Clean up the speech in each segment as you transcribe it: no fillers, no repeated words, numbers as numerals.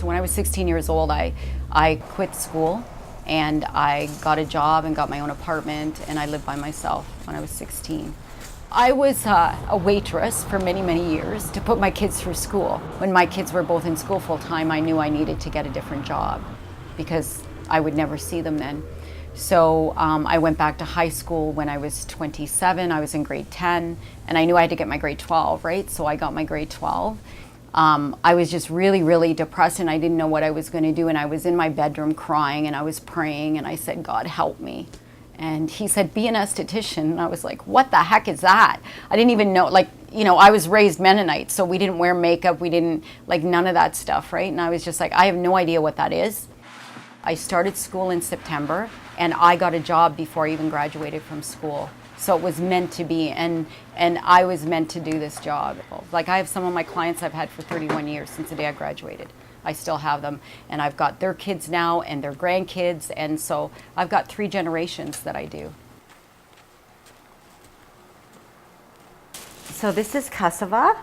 So when I was 16 years old, I quit school and I got a job and got my own apartment, and I lived by myself when I was 16. I was a waitress for many, many years to put my kids through school. When my kids were both in school full time, I knew I needed to get a different job because I would never see them then. So I went back to high school when I was 27. I was in grade 10, and I knew I had to get my grade 12, right? So I got my grade 12. I was just really, really depressed, and I didn't know what I was going to do. And I was in my bedroom crying, and I was praying, and I said, God, help me. And he said, be an esthetician. And I was like, what the heck is that? I didn't even know, like, you know, I was raised Mennonite, so we didn't wear makeup. We didn't, like, none of that stuff, right? And I was just like, I have no idea what that is. I started school in September, and I got a job before I even graduated from school. So it was meant to be, and I was meant to do this job. Like, I have some of my clients I've had for 31 years since the day I graduated. I still have them, and I've got their kids now and their grandkids, and so I've got 3 generations that I do. So this is cassava,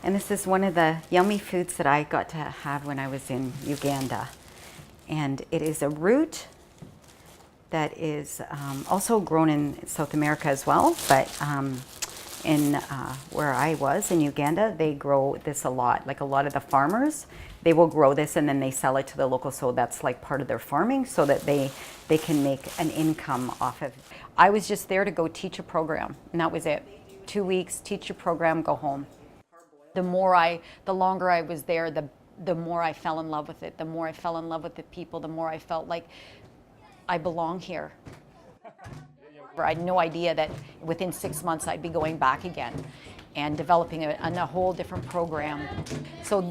and this is one of the yummy foods that I got to have when I was in Uganda. And it is a root that is also grown in South America as well, but in where I was in Uganda, they grow this a lot. Like, a lot of the farmers, they will grow this and then they sell it to the local, so that's like part of their farming, so that they can make an income off of it. I was just there to go teach a program, and that was it. 2 weeks, teach a program, go home. The longer I was there, the more I fell in love with it. The more I fell in love with the people, the more I felt like I belong here. I had no idea that within 6 months I'd be going back again and developing a whole different program. So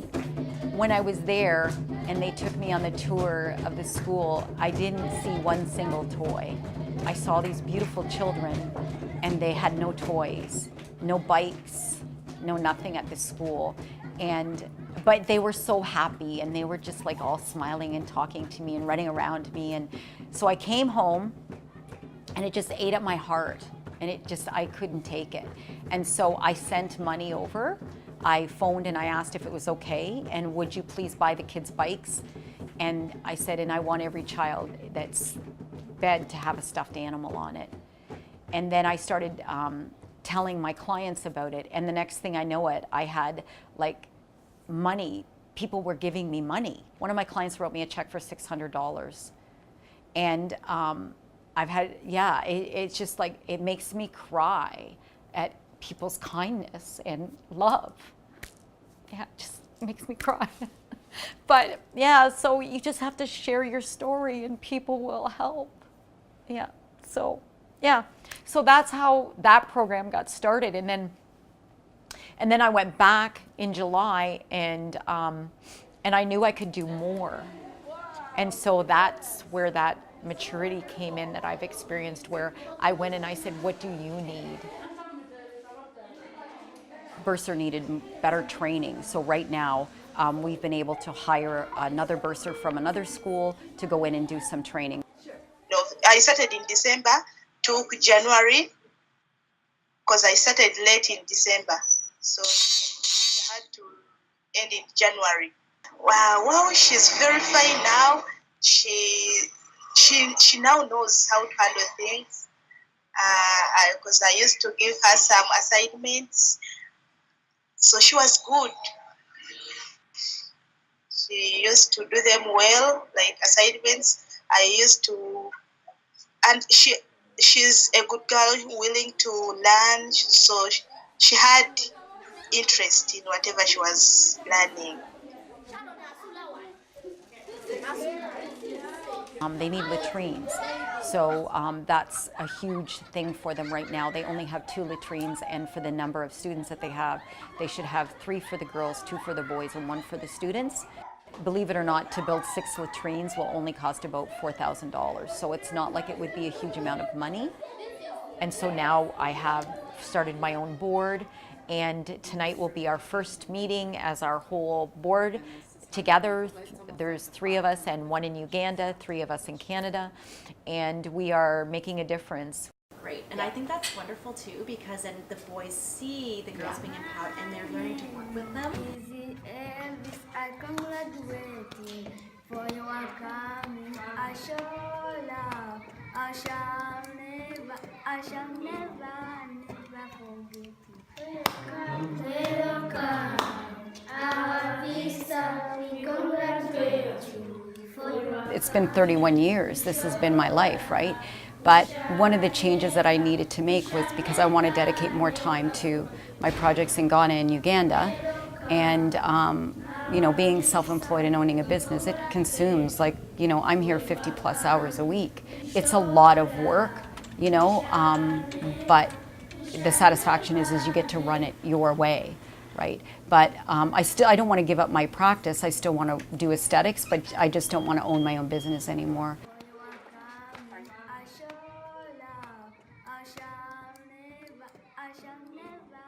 when I was there and they took me on the tour of the school, I didn't see one single toy. I saw these beautiful children, and they had no toys, no bikes, no nothing at the school. But they were so happy, and they were just like all smiling and talking to me and running around me. And so I came home, and it just ate at my heart, and I couldn't take it. And so I sent money over. I phoned and I asked if it was okay, and would you please buy the kids bikes? And I said, and I want every child that's fed to have a stuffed animal on it. And then I started telling my clients about it, and the next thing I know I had like money. People were giving me money. One of my clients wrote me a check for $600. And it's just like, it makes me cry at people's kindness and love. Yeah, it just makes me cry. But yeah, so you just have to share your story and people will help. Yeah, so that's how that program got started. And then I went back in July, and I knew I could do more. And so that's where that maturity came in that I've experienced, where I went and I said, what do you need? Bursar needed better training. So right now, we've been able to hire another bursar from another school to go in and do some training. No, I started in December, took January, because I started late in December. So I had to end in January. Wow, she's very fine now. She now knows how to handle things. Because I used to give her some assignments, so she was good. She used to do them well, like assignments. And she's a good girl, willing to learn. So she had interest in whatever she was learning. They need latrines, so that's a huge thing for them right now. They only have 2 latrines, and for the number of students that they have, they should have 3 for the girls, 2 for the boys, and 1 for the students. Believe it or not, to build 6 latrines will only cost about $4,000, so it's not like it would be a huge amount of money. And so now I have started my own board, and tonight will be our first meeting as our whole board together. There's 3 of us, and 1 in Uganda, 3 of us in Canada, and we are making a difference. great. And I think that's wonderful too, because then the boys see the girls being empowered and they're learning to work with them. Easy Elvis, I congratulate for your coming. I show love. I shall never forget you. Welcome, Avisa, we congratulate you for your. It's been 31 years. This has been my life, right? But one of the changes that I needed to make was because I want to dedicate more time to my projects in Ghana and Uganda. And, you know, being self-employed and owning a business, it consumes, like, you know, I'm here 50 plus hours a week. It's a lot of work, you know, but the satisfaction is you get to run it your way, right? But I don't want to give up my practice. I still want to do aesthetics, but I just don't want to own my own business anymore. I shall love. I shall never